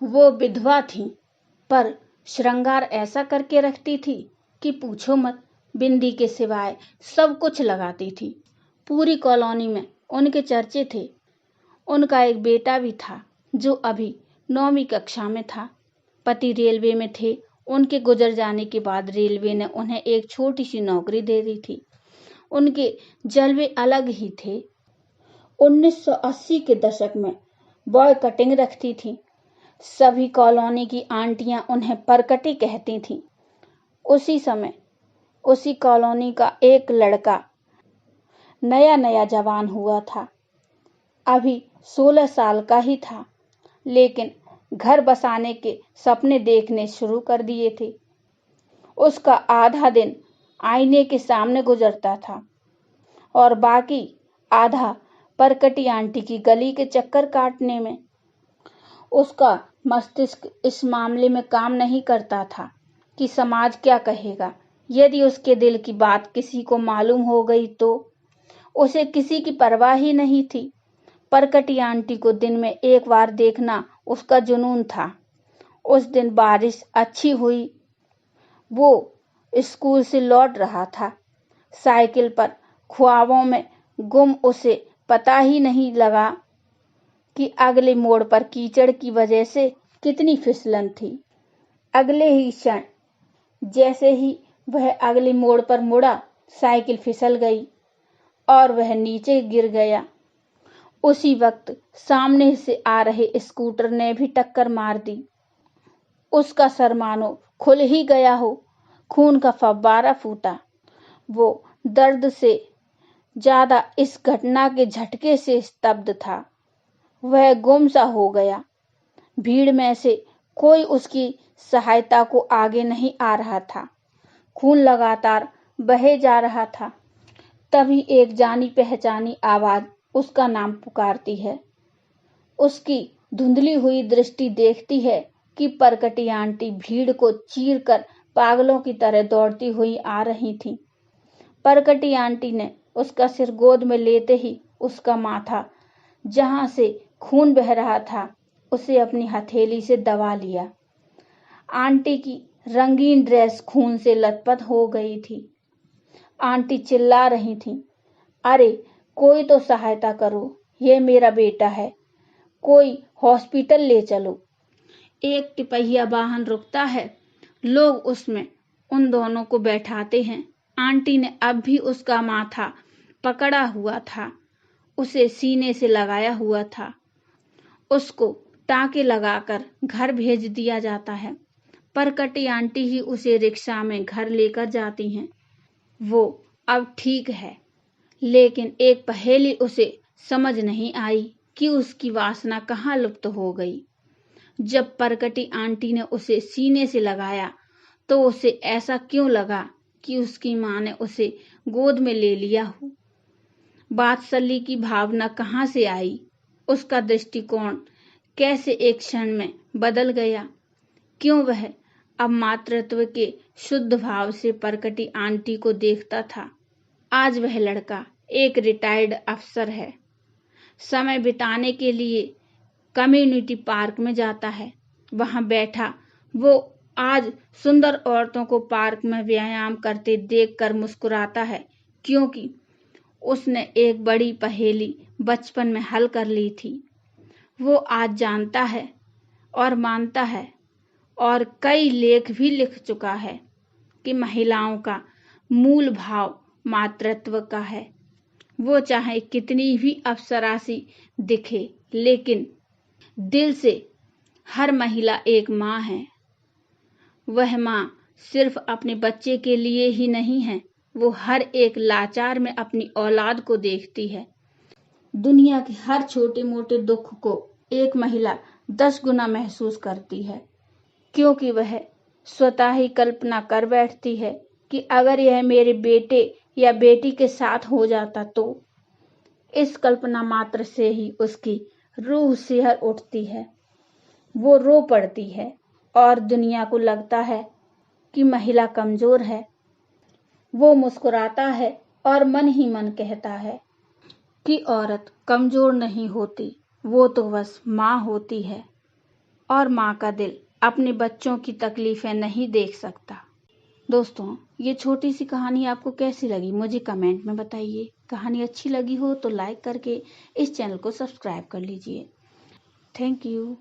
वो विधवा थीं, पर श्रृंगार ऐसा करके रखती थी कि पूछो मत। बिंदी के सिवाय सब कुछ लगाती थी। पूरी कॉलोनी में उनके चर्चे थे। उनका एक बेटा भी था जो अभी 9वीं कक्षा में था। पति रेलवे में थे। उनके गुजर जाने के बाद रेलवे ने उन्हें एक छोटी सी नौकरी दे दी थी। उनके जलवे अलग ही थे। 1980 के दशक में बॉय कटिंग रखती थी। सभी कॉलोनी की आंटियां उन्हें परकटी कहती थीं। उसी समय उसी कॉलोनी का एक लड़का नया नया जवान हुआ था। अभी 16 साल का ही था, लेकिन घर बसाने के सपने देखने शुरू कर दिए थे। उसका आधा दिन आईने के सामने गुजरता था और बाकी आधा परकटी आंटी की गली के चक्कर काटने में। उसका मस्तिष्क इस मामले में काम नहीं करता था कि समाज क्या कहेगा। यदि उसके दिल की बात किसी को मालूम हो गई तो उसे किसी की परवाह ही नहीं थी। परकटी आंटी को दिन में एक बार देखना उसका जुनून था। उस दिन बारिश अच्छी हुई। वो स्कूल से लौट रहा था। साइकिल पर ख्वाबों में गुम उसे पता ही नहीं लगा कि अगले मोड़ पर कीचड़ की वजह से कितनी फिसलन थी। अगले ही क्षण जैसे ही वह अगले मोड़ पर मुड़ा, साइकिल फिसल गई और वह नीचे गिर गया। उसी वक्त सामने से आ रहे स्कूटर ने भी टक्कर मार दी। उसका सर मानो खुल ही गया हो। खून का फव्वारा फूटा। वो दर्द से ज्यादा इस घटना के झटके से स्तब्ध था। वह गुम सा हो गया। भीड़ में से कोई उसकी सहायता को आगे नहीं आ रहा था। खून लगातार बहे जा रहा था। तभी एक जानी पहचानी आवाज उसका नाम पुकारती है। उसकी धुंधली हुई दृष्टि देखती है कि परकटी आंटी भीड़ को चीरकर पागलों की तरह दौड़ती हुई आ रही थी। परकटी आंटी ने उसका सिर गोद में लेते ही उसका माथा, जहां से खून बह रहा था, उसे अपनी हथेली से दबा लिया। आंटी की रंगीन ड्रेस खून से लथपथ हो गई थी। आंटी चिल्ला रही थी, अरे कोई तो सहायता करो, ये मेरा बेटा है, कोई हॉस्पिटल ले चलो। एक तिपहिया वाहन रुकता है। लोग उसमें उन दोनों को बैठाते हैं। आंटी ने अब भी उसका माथा पकड़ा हुआ था, उसे सीने से लगाया हुआ था। उसको टाँके लगाकर घर भेज दिया जाता है। परकटी आंटी ही उसे रिक्शा में घर लेकर जाती हैं। वो अब ठीक है, लेकिन एक पहेली उसे समझ नहीं आई कि उसकी वासना कहाँ लुप्त हो गई। जब परकटी आंटी ने उसे सीने से लगाया तो उसे ऐसा क्यों लगा कि उसकी माँ ने उसे गोद में ले लिया हो। वात्सल्य की भावना कहाँ से आई। उसका दृष्टिकोण कैसे एक क्षण में बदल गया। क्यों वह अब मातृत्व के शुद्ध भाव से परकटी आंटी को देखता था। आज वह लड़का एक रिटायर्ड अफसर है। समय बिताने के लिए कम्युनिटी पार्क में जाता है। वहां बैठा वो आज सुंदर औरतों को पार्क में व्यायाम करते देखकर मुस्कुराता है, क्योंकि उसने एक बड़ी पहेली बचपन में हल कर ली थी। वो आज जानता है और मानता है और कई लेख भी लिख चुका है कि महिलाओं का मूल भाव मातृत्व का है। वो चाहे कितनी भी अप्सरासी दिखे, लेकिन दिल से हर महिला एक माँ है। वह माँ सिर्फ अपने बच्चे के लिए ही नहीं है, वो हर एक लाचार में अपनी औलाद को देखती है। दुनिया के हर छोटे मोटे दुख को एक महिला 10 गुना महसूस करती है, क्योंकि वह स्वतः ही कल्पना कर बैठती है कि अगर यह मेरे बेटे या बेटी के साथ हो जाता तो। इस कल्पना मात्र से ही उसकी रूह सिहर उठती है। वो रो पड़ती है और दुनिया को लगता है कि महिला कमजोर है। वो मुस्कुराता है और मन ही मन कहता है कि औरत कमजोर नहीं होती, वो तो बस माँ होती है। और माँ का दिल अपने बच्चों की तकलीफें नहीं देख सकता। दोस्तों, ये छोटी सी कहानी आपको कैसी लगी मुझे कमेंट में बताइए। कहानी अच्छी लगी हो तो लाइक करके इस चैनल को सब्सक्राइब कर लीजिए। Thank you.